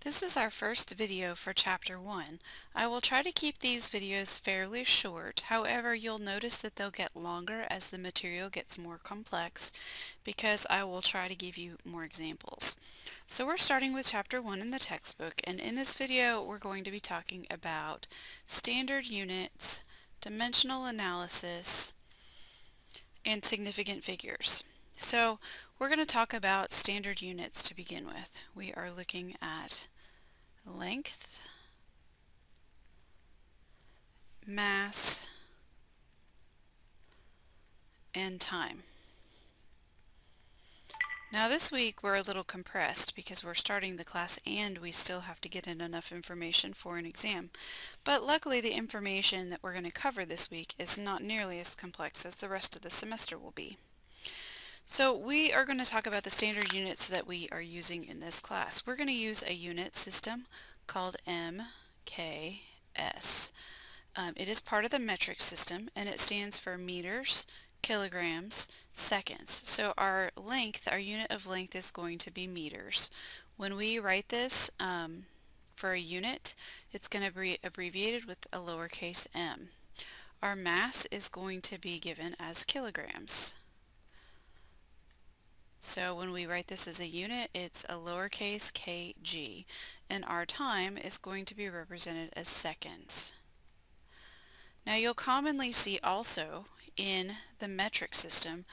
This is our first video for Chapter 1. I will try to keep these videos fairly short, however you'll notice that they'll get longer as the material gets more complex because I will try to give you more examples. So we're starting with Chapter 1 in the textbook, and in this video we're going to be talking about standard units, dimensional analysis, and significant figures. So we're going to talk about standard units to begin with. We are looking at length, mass, and time. Now this week we're a little compressed because we're starting the class and we still have to get in enough information for an exam. But luckily the information that we're going to cover this week is not nearly as complex as the rest of the semester will be. So we are going to talk about the standard units that we are using in this class. We're going to use a unit system called MKS. It is part of the metric system and it stands for meters, kilograms, seconds. So our length, our unit of length is going to be meters. When we write this for a unit, it's going to be abbreviated with a lowercase m. Our mass is going to be given as kilograms. So when we write this as a unit, it's a lowercase kg, and our time is going to be represented as seconds. Now you'll commonly see also in the metric system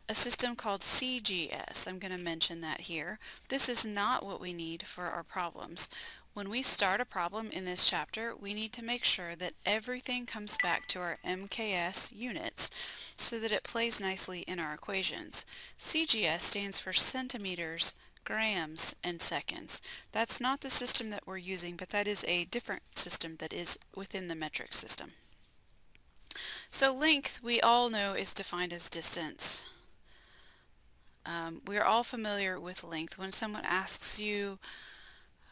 a system called CGS. I'm going to mention that here. This is not what we need for our problems. When we start a problem in this chapter, we need to make sure that everything comes back to our MKS units so that it plays nicely in our equations. CGS stands for centimeters, grams, and seconds. That's not the system that we're using, but that is a different system that is within the metric system. So length, we all know, is defined as distance. We are all familiar with length. When someone asks you,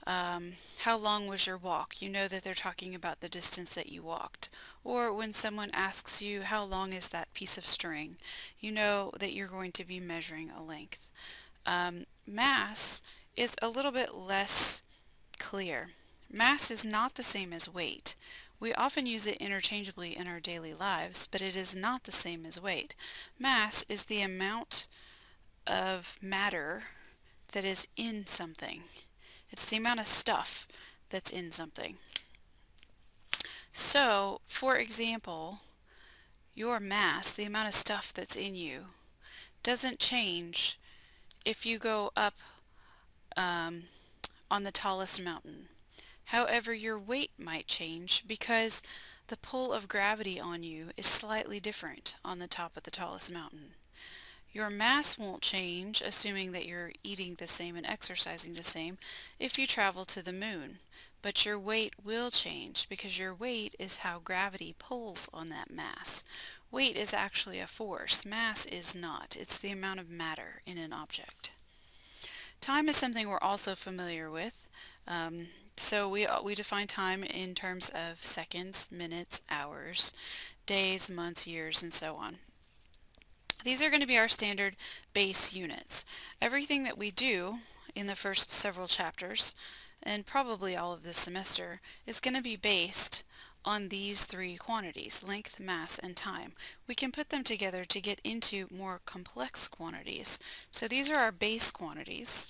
how long was your walk? You know that they're talking about the distance that you walked. Or when someone asks you how long is that piece of string, you know that you're going to be measuring a length. Mass is a little bit less clear. Mass is not the same as weight. We often use it interchangeably in our daily lives, but it is not the same as weight. Mass is the amount of matter that is in something. It's the amount of stuff that's in something. So, for example, your mass, the amount of stuff that's in you, doesn't change if you go up on the tallest mountain. However, your weight might change because the pull of gravity on you is slightly different on the top of the tallest mountain. Your mass won't change, assuming that you're eating the same and exercising the same, if you travel to the moon. But your weight will change because your weight is how gravity pulls on that mass. Weight is actually a force. Mass is not. It's the amount of matter in an object. Time is something we're also familiar with. So we define time in terms of seconds, minutes, hours, days, months, years, and so on. These are going to be our standard base units. Everything that we do in the first several chapters, and probably all of this semester, is going to be based on these three quantities, length, mass, and time. We can put them together to get into more complex quantities. So these are our base quantities.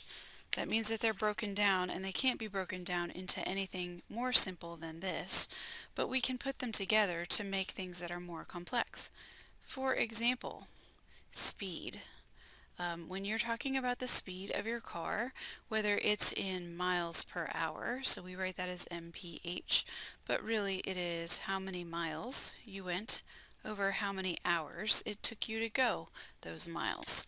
That means that they're broken down, and they can't be broken down into anything more simple than this, but we can put them together to make things that are more complex. For example, speed. When you're talking about the speed of your car, whether it's in miles per hour, so we write that as mph, but really it is how many miles you went over how many hours it took you to go those miles.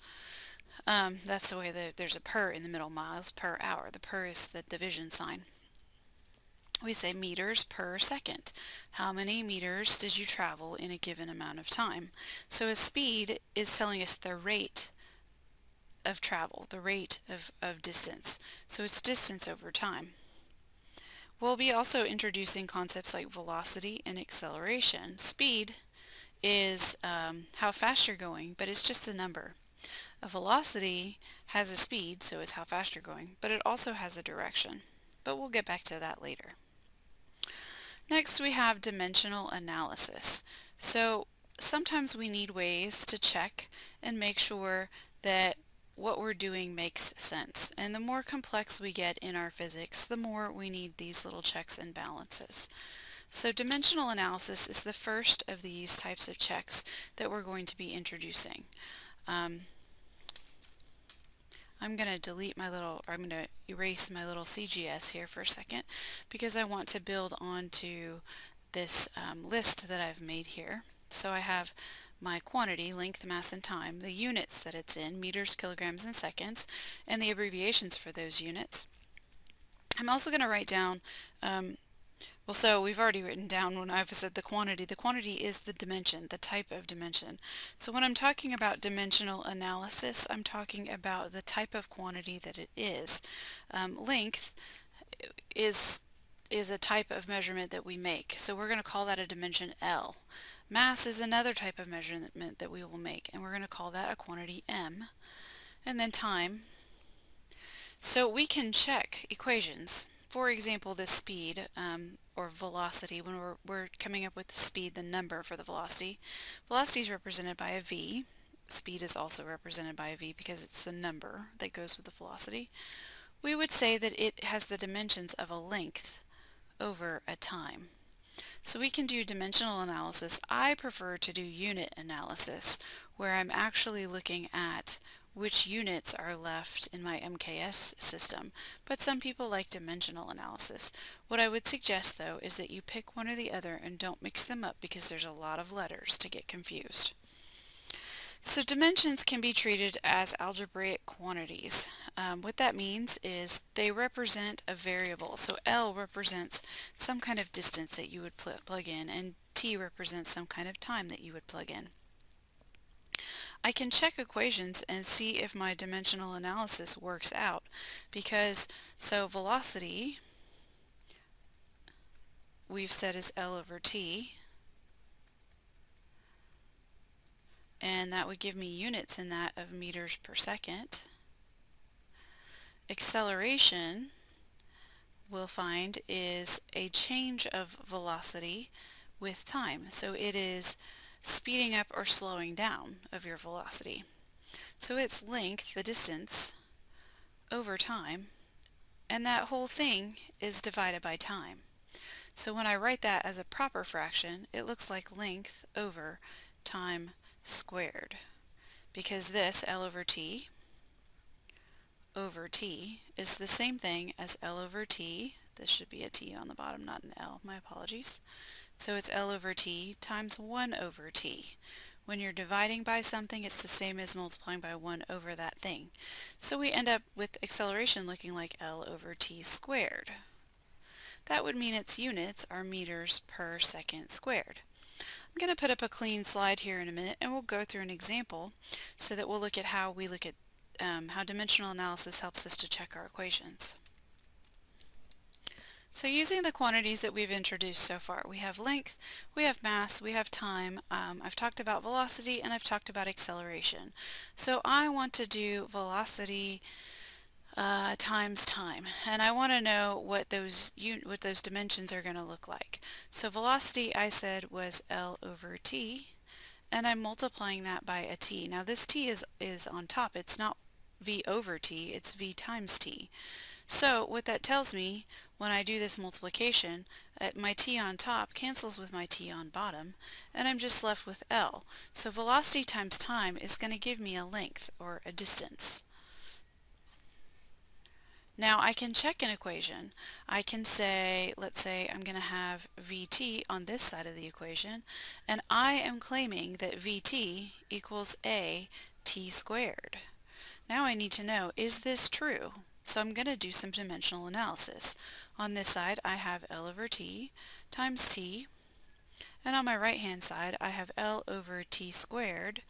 That's the way that there's a per in the middle, miles per hour. The per is the division sign. We say meters per second. How many meters did you travel in a given amount of time? So a speed is telling us the rate of travel, the rate of distance. So it's distance over time. We'll be also introducing concepts like velocity and acceleration. Speed is how fast you're going, but it's just a number. A velocity has a speed, so it's how fast you're going, but it also has a direction. but we'll get back to that later. Next, we have dimensional analysis. So sometimes we need ways to check and make sure that what we're doing makes sense. And the more complex we get in our physics, the more we need these little checks and balances. So dimensional analysis is the first of these types of checks that we're going to be introducing. I'm going to I'm going to erase my little CGS here for a second because I want to build onto this list that I've made here. So I have my quantity, length, mass, and time, the units that it's in, meters, kilograms, and seconds, and the abbreviations for those units. I'm also going to write down well, so we've already written down when I've said the quantity is the dimension, the type of dimension. So when I'm talking about dimensional analysis, I'm talking about the type of quantity that it is. Length is a type of measurement that we make, so we're going to call that a dimension L. Mass is another type of measurement that we will make, and we're going to call that a quantity M. And then time. So we can check equations. For example, the speed or velocity, when we're coming up with the speed, the number for the velocity. Velocity is represented by a v. Speed is also represented by a v because it's the number that goes with the velocity. We would say that it has the dimensions of a length over a time. So we can do dimensional analysis. I prefer to do unit analysis, where I'm actually looking at which units are left in my MKS system, but some people like dimensional analysis. What I would suggest though is that you pick one or the other and don't mix them up because there's a lot of letters to get confused. So dimensions can be treated as algebraic quantities. What that means is they represent a variable. So L represents some kind of distance that you would plug in, and T represents some kind of time that you would plug in. I can check equations and see if my dimensional analysis works out because, so velocity we've said is L over T, and that would give me units in that of meters per second. Acceleration, we'll find, is a change of velocity with time. So it is speeding up or slowing down of your velocity. So it's length, the distance, over time, and that whole thing is divided by time. So when I write that as a proper fraction, it looks like length over time squared, because this, L over T is the same thing as L over T. This should be a T on the bottom, not an L. My apologies. So it's L over T times 1 over T. When you're dividing by something, it's the same as multiplying by 1 over that thing. So we end up with acceleration looking like L over T squared. That would mean its units are meters per second squared. I'm going to put up a clean slide here in a minute, and we'll go through an example so that we'll look at how how dimensional analysis helps us to check our equations. So using the quantities that we've introduced so far, we have length, we have mass, we have time, I've talked about velocity, and I've talked about acceleration. So I want to do velocity times time, and I want to know what those dimensions are going to look like. So velocity, I said, was L over T, and I'm multiplying that by a T. Now this T is on top. It's not V over T, it's V times T. So what that tells me, when I do this multiplication, my T on top cancels with my T on bottom, and I'm just left with L. So velocity times time is going to give me a length, or a distance. Now I can check an equation. I can say, let's say I'm going to have Vt on this side of the equation, and I am claiming that Vt equals a t squared. Now I need to know, is this true? So I'm going to do some dimensional analysis. On this side I have L over T times T, and on my right hand side I have L over T squared,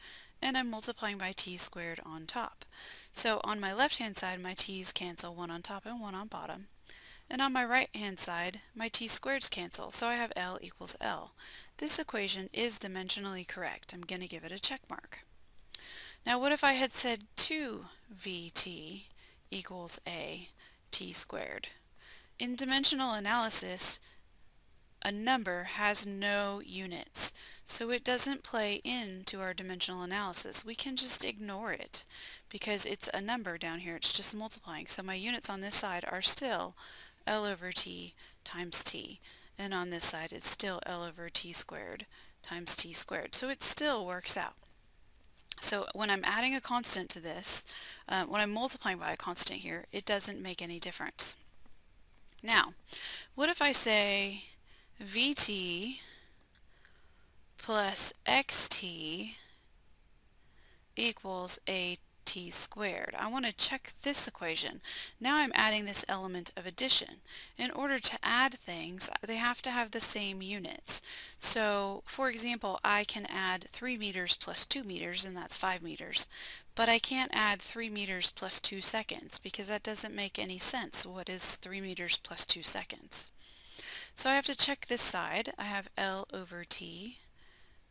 and I'm multiplying by T squared on top. So on my left hand side my T's cancel, one on top and one on bottom, and on my right hand side my T squareds cancel, so I have L equals L. This equation is dimensionally correct. I'm going to give it a check mark. Now what if I had said 2Vt equals a t squared? In dimensional analysis, a number has no units, so it doesn't play into our dimensional analysis. We can just ignore it because it's a number down here. It's just multiplying. So my units on this side are still L over T times T, and on this side it's still L over T squared times T squared. So it still works out. So when I'm adding a constant to this, when I'm multiplying by a constant here, it doesn't make any difference. Now, what if I say Vt plus xt equals AT squared? I want to check this equation. Now I'm adding this element of addition. In order to add things, they have to have the same units. So, for example, I can add 3 meters plus 2 meters, and that's 5 meters. But I can't add 3 meters plus 2 seconds because that doesn't make any sense. What is 3 meters plus 2 seconds? So I have to check this side. I have L over T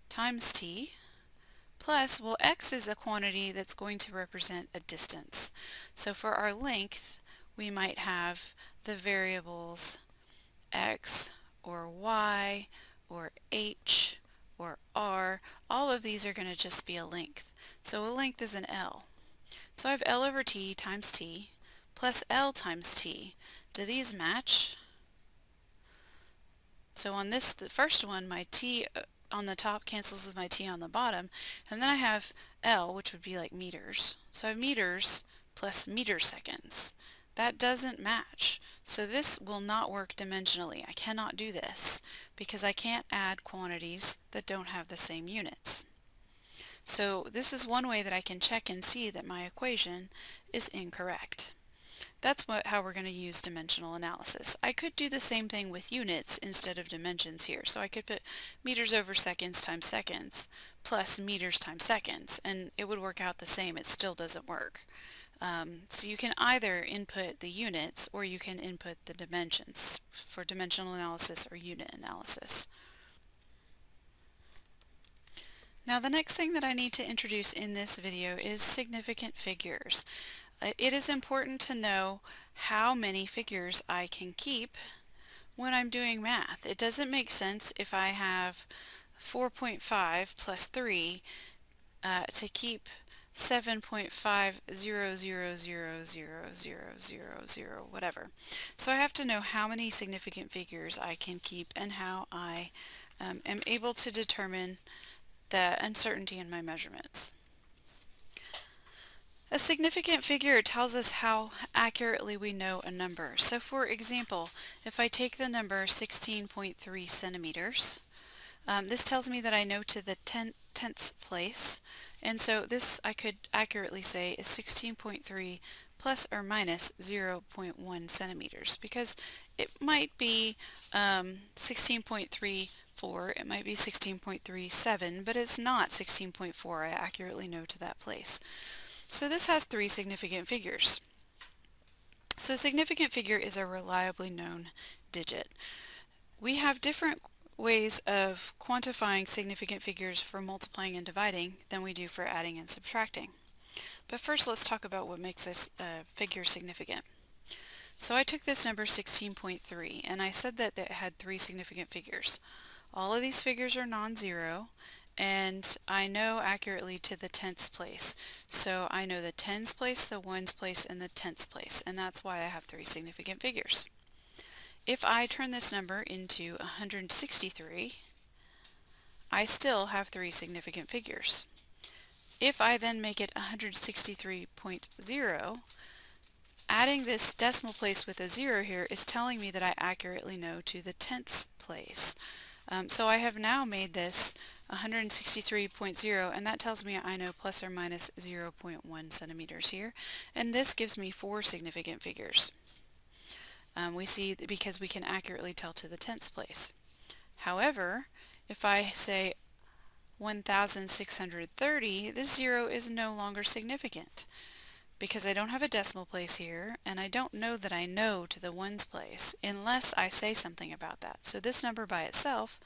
times T plus, well, x is a quantity that's going to represent a distance. So for our length, we might have the variables x or y or h or r. All of these are going to just be a length. So a length is an L. So I have L over T times T plus L times T. Do these match? So on this, the first one, my T on the top cancels with my T on the bottom, and then I have L, which would be like meters. So I have meters plus meter seconds. That doesn't match. So this will not work dimensionally. I cannot do this because I can't add quantities that don't have the same units. So this is one way that I can check and see that my equation is incorrect. That's how we're going to use dimensional analysis. I could do the same thing with units instead of dimensions here. So I could put meters over seconds times seconds plus meters times seconds, and it would work out the same. It still doesn't work. So you can either input the units or you can input the dimensions for dimensional analysis or unit analysis. Now the next thing that I need to introduce in this video is significant figures. It is important to know how many figures I can keep when I'm doing math. It doesn't make sense if I have 4.5 plus 3 to keep 7.500000000 whatever. So I have to know how many significant figures I can keep and how I am able to determine the uncertainty in my measurements. A significant figure tells us how accurately we know a number. So for example, if I take the number 16.3 centimeters, this tells me that I know to the tenths place, and so this I could accurately say is 16.3 plus or minus 0.1 centimeters, because it might be 16.34, it might be 16.37, but it's not 16.4. I accurately know to that place. So this has 3 significant figures. So a significant figure is a reliably known digit. We have different ways of quantifying significant figures for multiplying and dividing than we do for adding and subtracting. But first let's talk about what makes this figure significant. So I took this number 16.3 and I said that it had 3 significant figures. All of these figures are non-zero, and I know accurately to the tenths place. So I know the tens place, the ones place, and the tenths place, and that's why I have 3 significant figures. If I turn this number into 163, I still have 3 significant figures. If I then make it 163.0, adding this decimal place with a 0 here is telling me that I accurately know to the tenths place. So I have now made this 163.0, and that tells me I know plus or minus 0.1 centimeters here, and this gives me 4 significant figures. We see that because we can accurately tell to the tenths place. However, if I say 1,630, this 0 is no longer significant because I don't have a decimal place here, and I don't know that I know to the ones place unless I say something about that. So this number by itself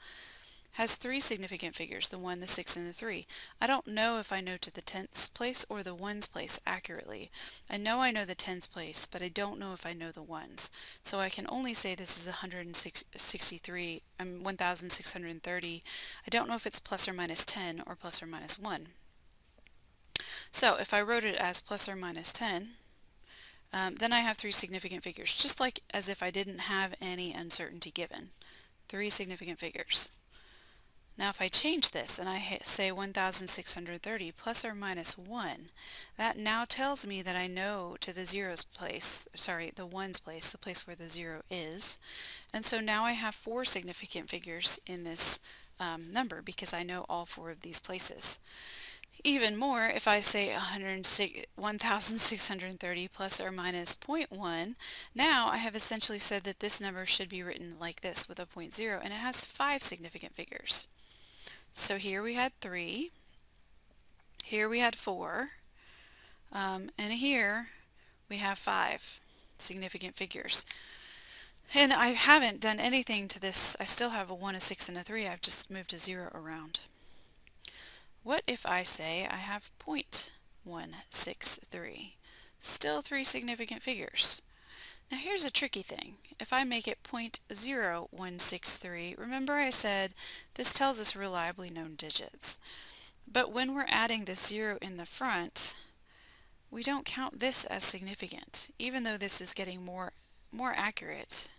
has three significant figures, the 1, the 6, and the 3. I don't know if I know to the tenths place or the ones place accurately. I know the tens place, but I don't know if I know the ones. So I can only say this is 1630. I don't know if it's plus or minus 10 or plus or minus 1. So if I wrote it as plus or minus 10, then I have three significant figures, just like as if I didn't have any uncertainty given. Three significant figures. Now if I change this and I say 1630 plus or minus 1, that now tells me that I know to the zeros place, the ones place, the place where the 0 is. And so now I have four significant figures in this number because I know all four of these places. Even more, if I say 1630 plus or minus 0.1, now I have essentially said that this number should be written like this with a 0.0, and it has five significant figures. So here we had 3, here we had 4, and here we have 5 significant figures. And I haven't done anything to this. I still have a 1, a 6, and a 3. I've just moved a 0 around. What if I say I have 0.163? Still three significant figures. Now here's a tricky thing. If I make it 0.0163, remember I said this tells us reliably known digits. But when we're adding this 0 in the front, we don't count this as significant, even though this is getting more accurate.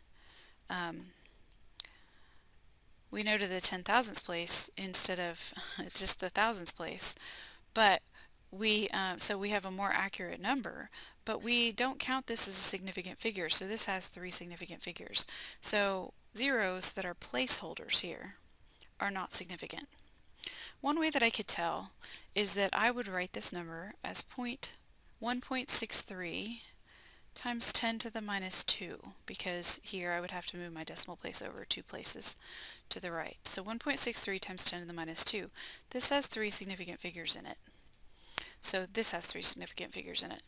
We know to the 10,000ths place instead of just the thousandths place, but so we have a more accurate number, but we don't count this as a significant figure, so this has three significant figures. So zeros that are placeholders here are not significant. One way that I could tell is that I would write this number as 1.63 times 10 to the minus 2, because here I would have to move my decimal place over 2 places to the right. So 1.63 times 10 to the minus 2. This has three significant figures in it. So this has three significant figures in it.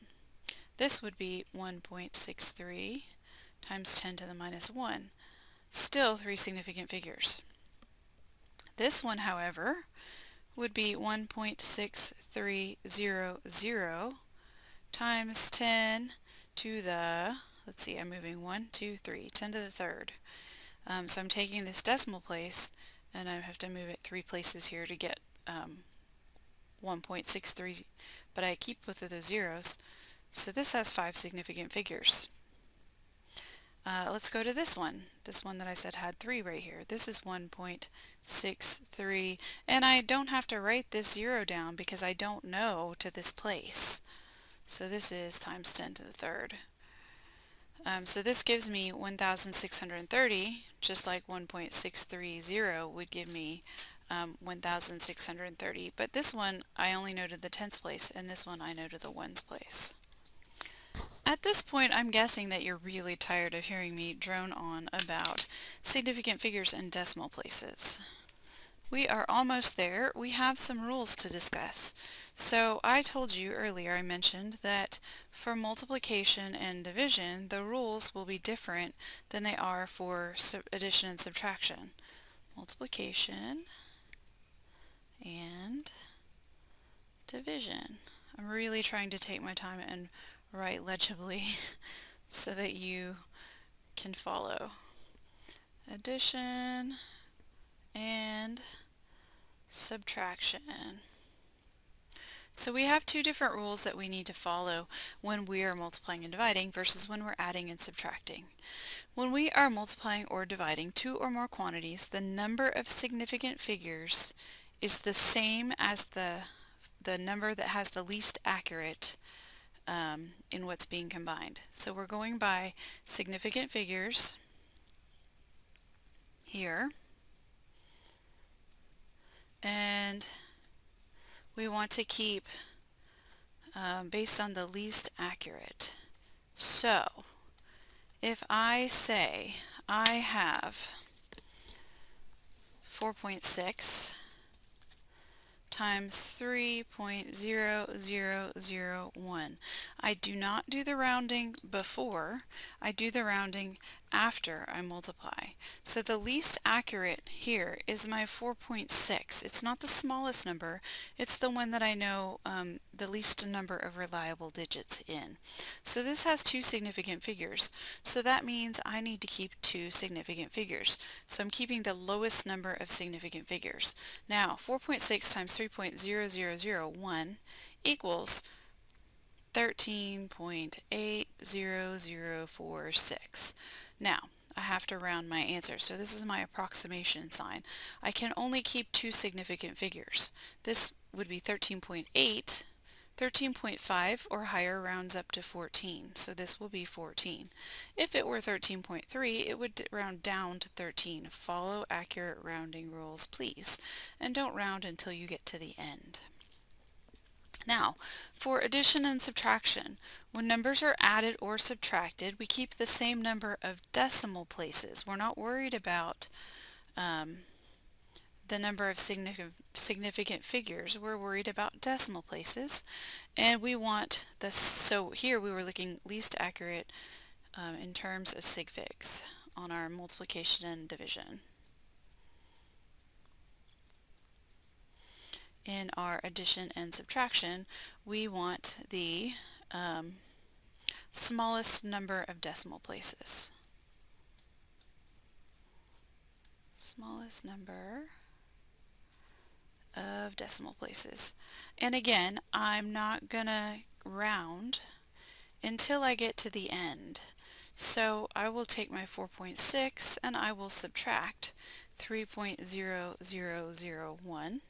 This would be 1.63 times 10 to the minus 1. Still three significant figures. This one, however, would be 1.6300 times 10 to the, let's see, I'm moving 1, 2, 3, 10 to the third. So I'm taking this decimal place and I have to move it 3 places here to get 1.63, but I keep both of those zeros. So this has 5 significant figures. Let's go to this one that I said had 3 right here. This is 1.63, and I don't have to write this 0 down because I don't know to this place. So this is times 10 to the third. So this gives me 1630, just like 1.630 would give me 1630. But this one I only know to the tenths place, and this one I know to the ones place. At this point, I'm guessing that you're really tired of hearing me drone on about significant figures and decimal places. We are almost there. We have some rules to discuss. So I told you earlier, I mentioned that for multiplication and division, the rules will be different than they are for addition and subtraction. Multiplication and division. I'm really trying to take my time and write legibly so that you can follow. Addition and subtraction. So we have two different rules that we need to follow when we are multiplying and dividing versus when we're adding and subtracting. When we are multiplying or dividing two or more quantities, the number of significant figures is the same as the number that has the least accurate in what's being combined. So we're going by significant figures here, and we want to keep based on the least accurate. So if I say I have 4.6 times 3.0001. I do not do the rounding before, I do the rounding after I multiply. So the least accurate here is my 4.6. It's not the smallest number, it's the one that I know the least number of reliable digits in. So this has two significant figures. So that means I need to keep two significant figures. So I'm keeping the lowest number of significant figures. Now 4.6 times 3.0001 equals 13.80046. Now, I have to round my answer, so this is my approximation sign. I can only keep two significant figures. This would be 13.8, 13.5 or higher rounds up to 14, so this will be 14. If it were 13.3, it would round down to 13. Follow accurate rounding rules, please, and don't round until you get to the end. Now, for addition and subtraction, when numbers are added or subtracted, we keep the same number of decimal places. We're not worried about the number of significant figures. We're worried about decimal places, and we want this. So here we were looking least accurate in terms of sig figs on our multiplication and division. In our addition and subtraction, we want the smallest number of decimal places. Smallest number of decimal places. And again, I'm not gonna round until I get to the end. So I will take my 4.6 and I will subtract 3.0001.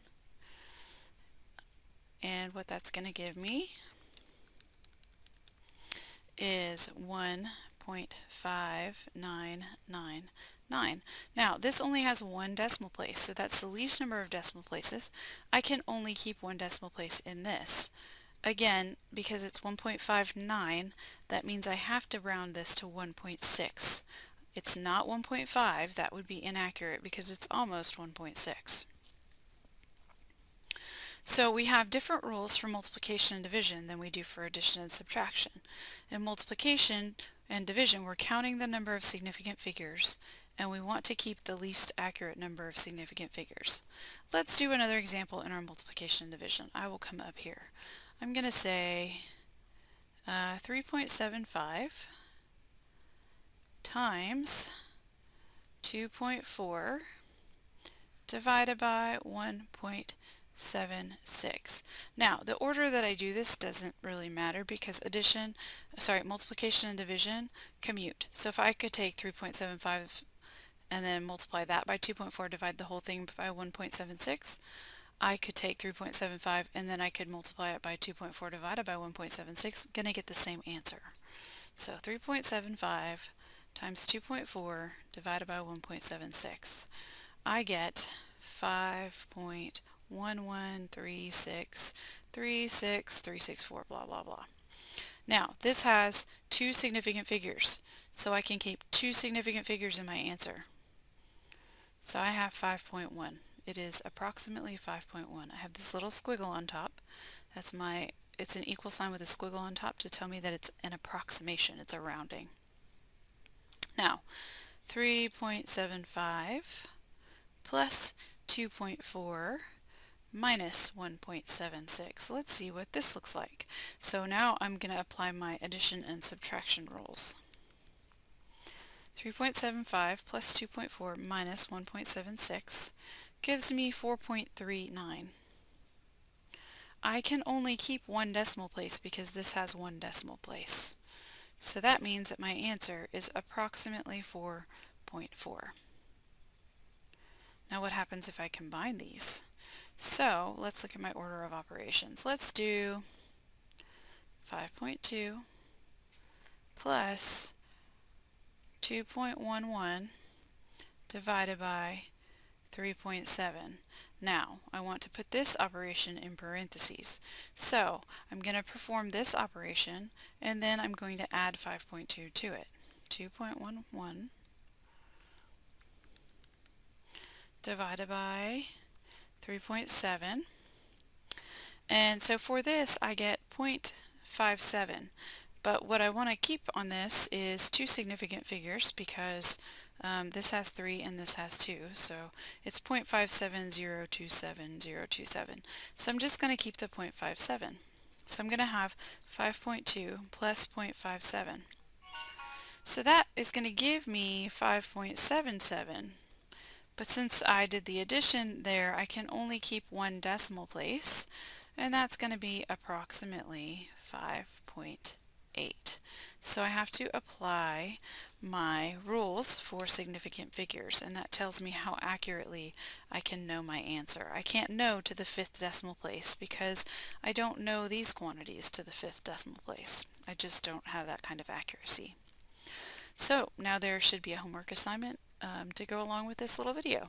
And what that's going to give me is 1.5999. Now, this only has one decimal place, so that's the least number of decimal places. I can only keep one decimal place in this. Again, because it's 1.59, that means I have to round this to 1.6. It's not 1.5, that would be inaccurate because it's almost 1.6. So we have different rules for multiplication and division than we do for addition and subtraction. In multiplication and division, we're counting the number of significant figures, and we want to keep the least accurate number of significant figures. Let's do another example in our multiplication and division. I will come up here. I'm going to say 3.75 times 2.4 divided by 1.76. Now, the order that I do this doesn't really matter because multiplication and division commute. So if I could take 3.75 and then multiply that by 2.4, divide the whole thing by 1.76, I could take 3.75 and then I could multiply it by 2.4 divided by 1.76, gonna get the same answer. So 3.75 times 2.4 divided by 1.76. I get 5.113636364 blah blah blah. Now this has two significant figures, so I can keep two significant figures in my answer. So I have 5.1. It is approximately 5.1. I have this little squiggle on top. It's an equal sign with a squiggle on top to tell me that it's an approximation, it's a rounding. Now 3.75 plus 2.4 minus 1.76. Let's see what this looks like. So now I'm going to apply my addition and subtraction rules. 3.75 plus 2.4 minus 1.76 gives me 4.39. I can only keep one decimal place because this has one decimal place. So that means that my answer is approximately 4.4. Now what happens if I combine these? So let's look at my order of operations. Let's do 5.2 plus 2.11 divided by 3.7. Now I want to put this operation in parentheses. So I'm going to perform this operation and then I'm going to add 5.2 to it. 2.11 divided by 3.7, and so for this I get 0.57. But what I want to keep on this is two significant figures because this has 3 and this has 2, so it's 0.57027,027. So I'm just going to keep the 0.57. So I'm going to have 5.2 plus 0.57. So that is going to give me 5.77. But since I did the addition there, I can only keep one decimal place, and that's going to be approximately 5.8. So I have to apply my rules for significant figures, and that tells me how accurately I can know my answer. I can't know to the 5th decimal place because I don't know these quantities to the 5th decimal place. I just don't have that kind of accuracy. So now there should be a homework assignment to go along with this little video.